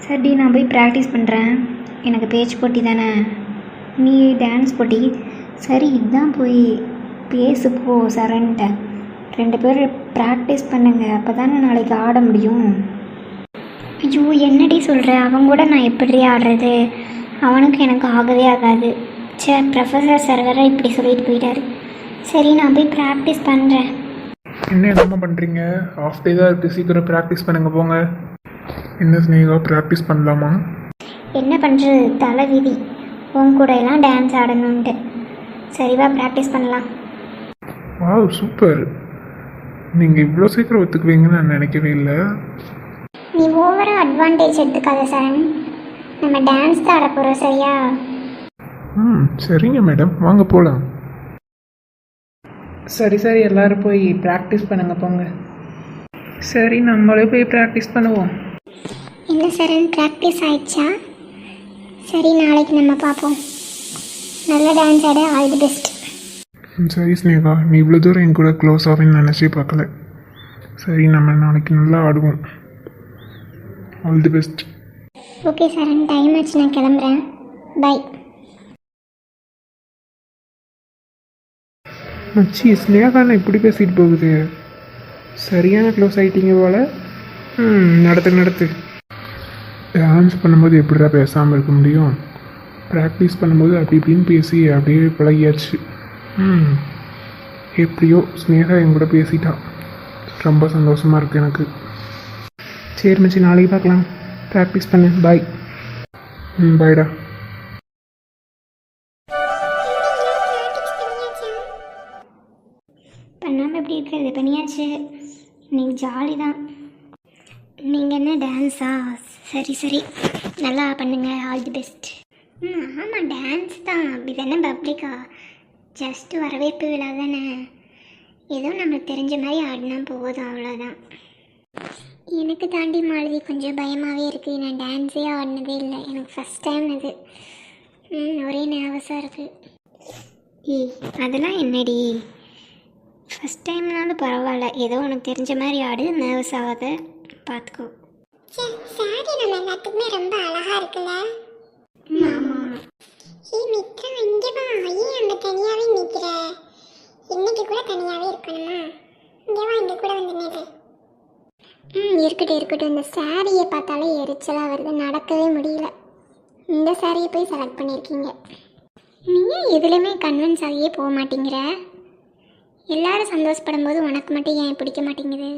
சரிடி, நான் போய் ப்ராக்டிஸ் பண்ணுறேன். எனக்கு பேச்சு போட்டி தானே, நீ டான்ஸ் போட்டி. சரி, இதுதான் போய் பேசு போ சரண்ட்ட. 2 பேரும் ப்ராக்டிஸ் பண்ணுங்க, அப்போ தானே நாளைக்கு ஆட முடியும். ஐயோ, என்னடி சொல்கிற? அவன் கூட நான் எப்படி ஆடுறது? அவனுக்கு எனக்கு ஆகவே ஆகாது. சே, ப்ரொஃபஸர் சார் வேறு இப்படி சொல்லிட்டு போயிட்டாரு. சரி, நான் போய் ப்ராக்டிஸ் பண்ணுறேன். என்னம்மா பண்ணுறீங்க? ஹாஃப் டே தான் இருக்குது, சீக்கிரம் ப்ராக்டிஸ் பண்ணுங்க போங்க. என்ன ஸ்னேகா, ப்ராக்டிஸ் பண்ணலாமா? என்ன பண்ணுறது, தலை விதி. உன் கூட எல்லாம் டான்ஸ் ஆடணுன்ட்டு. சரிவா, ப்ராக்டிஸ் பண்ணலாம். Wow, super. நீங்கள் இவ்வளோ சீக்கிரம் ஒத்துக்குவீங்கன்னு நான் நினைக்கவே இல்லை. நீ ஓவராக அட்வான்டேஜ் எடுத்துக்காத சரண். நம்ம டான்ஸ் தான் ஆட போகிறோம், சரியா? சரிங்க மேடம், வாங்க போகலாம். சரி சரி, எல்லோரும் போய் ப்ராக்டிஸ் பண்ணுங்க போங்க. சரி, நம்மளே போய் ப்ராக்டிஸ் பண்ணுவோம். என்ன சரண், ப்ராக்டிஸ் ஆயிடுச்சா? சரி, நாளைக்கு நம்ம பார்ப்போம். நல்ல டான்ஸ் ஆட. All the best. சரி ஸ்னேகா, நீ இவ்வளோ தூரம் என் கூட க்ளோஸ் ஆகுன்னு நினச்சே பார்க்கல. சரி, நம்ம நாளைக்கு நல்லா ஆடுவோம். All the best. Okay Charan, time ஆச்சு, நான் கிளம்புறேன். பை. மச்சி, ஸ்னேகாண்ணா இப்படி பேசிட்டு போகுது. சரியான க்ளோஸ் ஆகிட்டீங்க போல. நடத்து. டான்ஸ் பண்ணும்போது எப்படிடா பேசாமல் இருக்க முடியும்? ப்ராக்டிஸ் பண்ணும்போது அப்படி இப்படின்னு பேசி அப்படியே பழகியாச்சு. எப்படியோ ஸ்னேகா என் கூட பேசிட்டா. ரொம்ப சந்தோஷமாக இருக்குது எனக்கு. சரி மச்சி, நாளைக்கு பார்க்கலாம். ப்ராக்டிஸ் பண்ணு. பாய். பாய்டா. பண்ணாமல் எப்படி இருக்கிறது? பண்ணியாச்சு. இன்னைக்கு ஜாலி தான். நீங்கள் என்ன டான்ஸா? சரி, நல்லா பண்ணுங்க. All the best. ஆமாம், டான்ஸ் தான். அப்படி தானே பப்ளிக்கா? ஜஸ்ட்டு வரவேற்பு விழா தானே. ஏதோ நம்மளுக்கு தெரிஞ்ச மாதிரி ஆடினா போதும், அவ்வளோதான். எனக்கு தாண்டி மாலதி கொஞ்சம் பயமாகவே இருக்குது. நான் டான்ஸே ஆடினதே இல்லை, எனக்கு ஃபஸ்ட் டைம் இது. ஒரே நர்வஸாக இருக்குது. அதெல்லாம் என்னடி, ஃபஸ்ட் டைம்னாலும் பரவாயில்ல. ஏதோ உனக்கு தெரிஞ்ச மாதிரி ஆடு, நர்வஸ் ஆகாத, பார்த்துக்கோ. சாரி, நம்ம எல்லாத்துக்குமே ரொம்ப அழகாக இருக்குல்ல? ஆமாம். மித்ரா, இங்கே வா. ஏன் அங்கே தனியாகவே நிற்கிற? இன்னைக்கு கூட தனியாகவே இருக்கணுமா? இங்கே வா, இங்கே கூட வந்து நிறு. இருக்கட்டும். இந்த சாரியை பார்த்தாலே எரிச்சலாக வருது, நடக்கவே முடியல. இந்த சாரியை போய் செலக்ட் பண்ணியிருக்கீங்க. நீயும் எதுலையுமே கன்வின்ஸ் ஆகியே போக மாட்டேங்கிற. எல்லாரும் சந்தோஷப்படும் போது உனக்கு மட்டும் ஏன் பிடிக்க மாட்டேங்குது?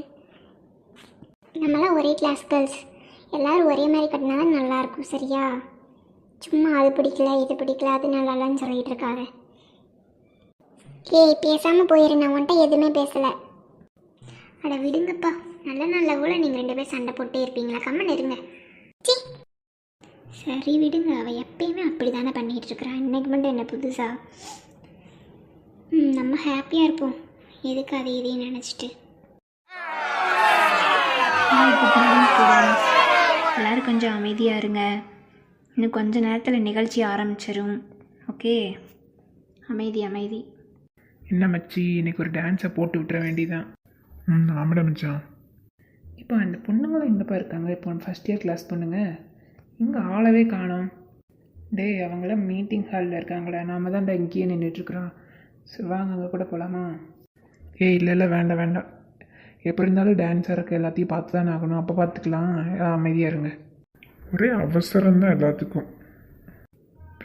நம்மளாம் ஒரே கிளாஸ் கேர்ள்ஸ், எல்லோரும் ஒரே மாதிரி கட்டினா தான் நல்லாயிருக்கும், சரியா? சும்மா அது பிடிக்கல, இது பிடிக்கல, அது நல்லாலன்னு சொல்லிகிட்டு இருக்காங்க. பேசாமல் போயிரு, நான் உன்ட்ட எதுவுமே பேசலை. அட விடுங்கப்பா, நல்ல கூட நீங்கள் 2 பேர் சண்டை போட்டே இருப்பீங்களா? கம்மன் இருங்க. சரி விடுங்க, அவள் எப்பயுமே அப்படி தானே பண்ணிகிட்டு இருக்கிறான். இன்னைக்கு மட்டும் என்ன புதுசா? நம்ம ஹாப்பியாக இருப்போம், எதுக்கு அதை இதையும் நினச்சிட்டு. எல்லோரும் கொஞ்சம் அமைதியாக இருங்க. இன்னும் கொஞ்ச நேரத்தில் நிகழ்ச்சி ஆரம்பிச்சிடும். ஓகே, அமைதி. என்ன மச்சி, இன்னைக்கு ஒரு டான்ஸை போட்டு விட்டுற வேண்டியதான். ஆமாடா மச்சான். இப்போ அந்த பொண்ணுங்களும் எங்கேப்பா இருக்காங்க? இப்போ ஃபஸ்ட் இயர் கிளாஸ் பொண்ணுங்க இங்கே ஆளவே காணோம். அவங்களாம் மீட்டிங் ஹாலில் இருக்காங்களே, நாம் தான் இங்கேயே நின்றுட்டுருக்குறோம். சரி வாங்க, அங்கே கூட போகலாமா? இல்லை வேண்டாம். எப்படி இருந்தாலும் டான்ஸாக இருக்க எல்லாத்தையும் பார்த்து தானே ஆகணும். அப்போ பார்த்துக்கலாம், அமைதியாக இருங்க. ஒரே அவசரம் தான் எல்லாத்துக்கும்.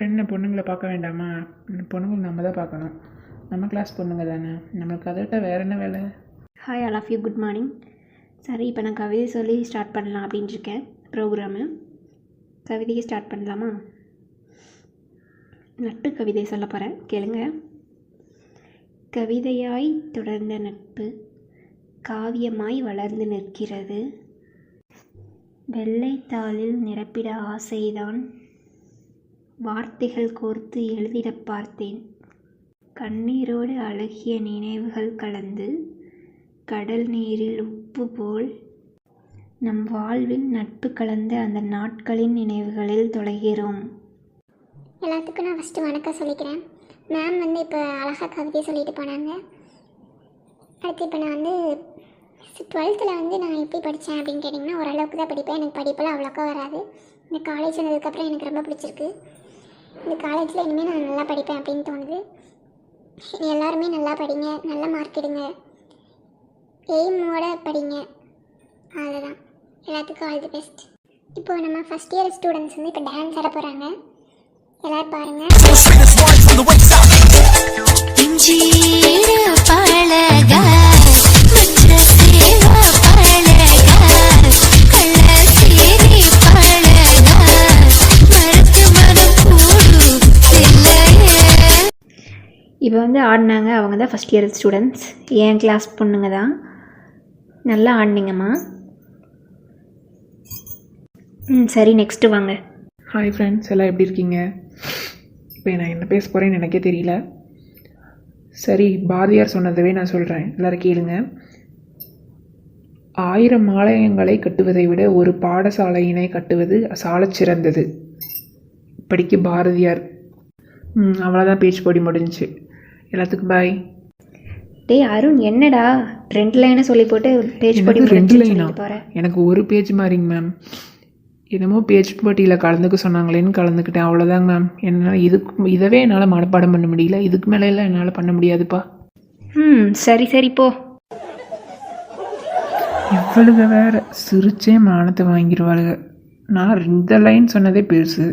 என்ன பொண்ணுங்களை பார்க்க வேண்டாமா? பொண்ணுங்களை நம்ம தான் பார்க்கணும். நம்ம கிளாஸ் பொண்ணுங்க தானே, நம்மளுக்கு அதை விட்டால் வேறு என்ன வேலை? Hi all of you, good morning. சரி, இப்போ நான் கவிதை சொல்லி ஸ்டார்ட் பண்ணலாம் அப்படின்ட்டு இருக்கேன் ப்ரோக்ராமு. கவிதையை ஸ்டார்ட் பண்ணலாமா? நட்பு கவிதை சொல்ல போகிறேன், கேளுங்க. கவிதையாய் தொடர்ந்த நட்பு காவியமாய் வளர்ந்து நிற்கிறது. வெள்ளைத்தாளில் நிரப்பிட ஆசைதான், வார்த்தைகள் கோர்த்து எழுதிடப் பார்த்தேன். கண்ணீரோடு அழகிய நினைவுகள் கலந்து கடல் நீரில் உப்பு போல் நம் வாழ்வில் நட்பு கலந்த அந்த நாட்களின் நினைவுகளில் தொலைகிறோம். எல்லாத்துக்கும் நான் ஃபஸ்ட்டு வணக்கம் சொல்லிக்கிறேன். மேம் இப்போ அழகாக கவிதை சொல்லிட்டு போனாங்க. அடுத்து இப்போ நான் டுவெல்த்தில் வந்து நான் எப்படி படித்தேன் அப்படின்னு கேட்டிங்கன்னா ஓரளவுக்கு தான் படிப்பேன். எனக்கு படிப்பெல்லாம் அவ்வளோக்கா வராது. இந்த காலேஜ் வந்ததுக்கப்புறம் எனக்கு ரொம்ப பிடிச்சிருக்கு. இந்த காலேஜில் இனிமேல் நான் நல்லா படிப்பேன் அப்படின்னு தோணுது. எல்லாருமே நல்லா படிங்க, நல்ல மார்க் எடுங்க, எய்மோட படிங்க, அதுதான். எல்லாத்துக்கும் ஆல் தி பெஸ்ட். இப்போது நம்ம ஃபஸ்ட் இயர் ஸ்டூடெண்ட்ஸ் வந்து இப்போ டான்ஸ் ஆட போகிறாங்க. எல்லோரும் பாருங்கள். இப்போ வந்து ஆடினாங்க. அவங்க தான் ஃபஸ்ட் இயர் ஸ்டூடெண்ட்ஸ், என் கிளாஸ் பொண்ணுங்க தான். நல்லா ஆடினீங்கம்மா. சரி, நெக்ஸ்ட்டு வாங்க. ஹாய் ஃப்ரெண்ட்ஸ், எல்லாம் எப்படி இருக்கீங்க? இப்போ நான் என்ன பேச போகிறேன்னு எனக்கே தெரியல. சரி, பாரதியார் சொன்னதவே நான் சொல்கிறேன், எல்லோரும் கேளுங்க. 1000 ஆலயங்களை கட்டுவதை விட ஒரு பாடசாலையினை கட்டுவது சாலச் சிறந்தது. படிக்க பாரதியார். அவ்வளோதான், பேச்சு போடி முடிஞ்சிச்சு. எல்லாத்துக்கும் பாய். டேய் அருண், என்னடா 2 லைனை சொல்லி போட்டு பேஜ் போட்டி 2 லைனா? போகிறேன். எனக்கு ஒரு பேஜ் மாதிரிங்க மேம். என்னமோ பேச்சு போட்டியில் கலந்துக்க சொன்னாங்களேன்னு கலந்துக்கிட்டேன், அவ்வளோதாங்க மேம். என்னால் இதவே என்னால் மனப்பாடம் பண்ண முடியல. இதுக்கு மேலே என்னால் பண்ண முடியாதுப்பா. சரி சரி போ. இவ்வளவு வேற சிரிச்சே மானத்தை வாங்கிடுவாளுங்க. நான் 2 லைன் சொன்னதே பெருசு.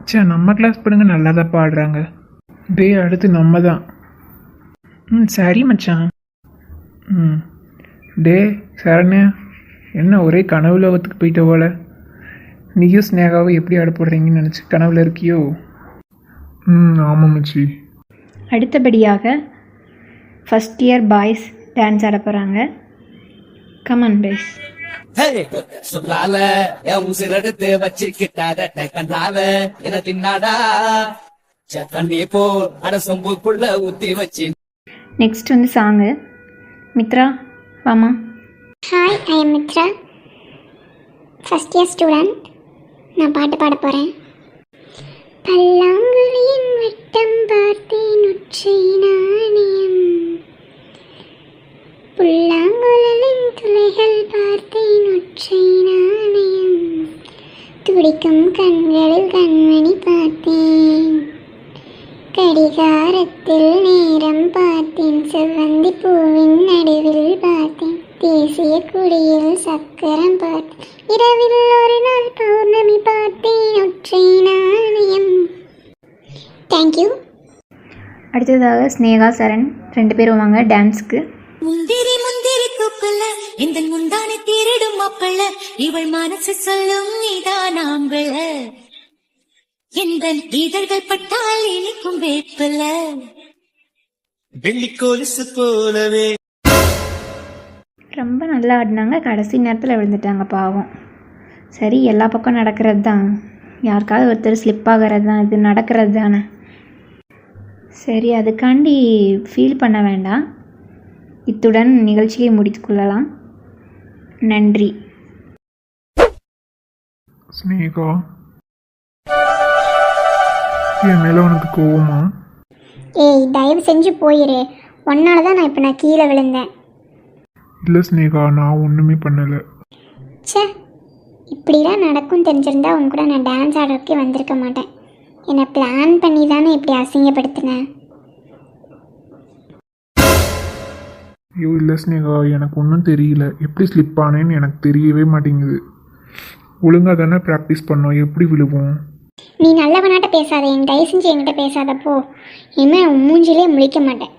சே, நம்ம கிளாஸ் படுங்க நல்லா தான் பாடுறாங்க. டே, அடுத்து நம்ம தான். சரி மச்சான். டே சரண்யா, என்ன ஒரே கனவு லோகத்துக்கு போயிட்ட போல. நீயும் ஸ்னேகாவும் எப்படி ஆட போடுறீங்கன்னு நினச்சி கனவுல இருக்கியோ? ஆமாம் மச்சி. அடுத்தபடியாக ஃபஸ்ட் இயர் பாய்ஸ் டான்ஸ் ஆட போகிறாங்க. Come on boys. சொல்லால என் உசிரெடுத்து வச்சுக்கிட்டாட கண்ணால என தின்னாடா தண்ணி போ அட சொம்புக்குள்ள ஊத்தி வச்சு. நெக்ஸ்ட் வந்து சாங்கு. மித்ரா வாமா. Hi, I am Mithra, first year student. நான் பாட்டு பாட போகிறேன். பல்லாங்குழியின் வட்டம் பார்த்தேன் ஒற்றை நாணயம், புல்லாங்குழலின் துளைகள் பார்த்தேன் ஒற்றை நாணயம், துடிக்கும் கண்களில் கண்மணி பார்த்தேன், கடிகாரத்தில் நேரம் பார்த்தேன், செவ்வந்தி பூவின் நடுவில் பார்த்தேன், தேசிய கொடியில் சக்கரம் பார்த்தேன், இரவில் ஒரு நாள் பௌர்ணமி பார்த்தேன் ஒற்றை நாணயம். தேங்க்யூ. அடுத்ததாக ஸ்னேகா சரண் 2 பேரும் வாங்க டான்ஸ்க்கு. முந்திரி முந்திரி கொப்பல இந்த முந்தானை திருடும் அப்பள இவள் மனசு சொல்லும் நீதான் ஆம்பள எந்த இதழ்கள் பட்டால் இனிக்கும் வேப்பல வெள்ளிக்கோலிசு போலவே. ரொம்ப நல்லா ஆடினாங்க. கடைசி நேரத்தில் விழுந்துட்டாங்க பாவம். சரி, எல்லா பக்கம் நடக்கிறது தான். யாருக்காவது ஒருத்தர் ஸ்லிப் ஆகிறது தான், இது நடக்கிறது தானே. சரி, அதுக்காண்டி ஃபீல் பண்ண வேண்டாம். இத்துடன் நிகழ்ச்சியை முடித்து கொள்ளலாம். நன்றி. ஸ்னேகா, என் மேலே உனக்கு கோவமா? ஏய், தயவு செஞ்சு போயிரு. ஒன்னால தான் நான் கீழே விழுந்தேன். இல்லை ஸ்னேகா, நான் ஒன்றுமே பண்ணலை. ச்சே, இப்படிலாம் நடக்கும் தெரிஞ்சிருந்தா உன் கூட நான் டான்ஸ் ஆடுறதுக்கே வந்திருக்க மாட்டேன். என்னை பிளான் பண்ணி தானே இப்படி அசிங்கப்படுத்தினேன். ஐயோ இல்லை ஸ்னேகா, எனக்கு ஒன்றும் தெரியல. எப்படி ஸ்லிப் ஆனேன்னு எனக்கு தெரியவே மாட்டேங்குது. ஒழுங்காக தானே ப்ராக்டிஸ் பண்ணோம், எப்படி விழுவோம்? நீ நல்லவனாட்ட பேசாத, என் தயவு செஞ்சு என்கிட்ட பேசாத போ. இனிமேல் உன் மூஞ்சிலே முழிக்க மாட்டேன்.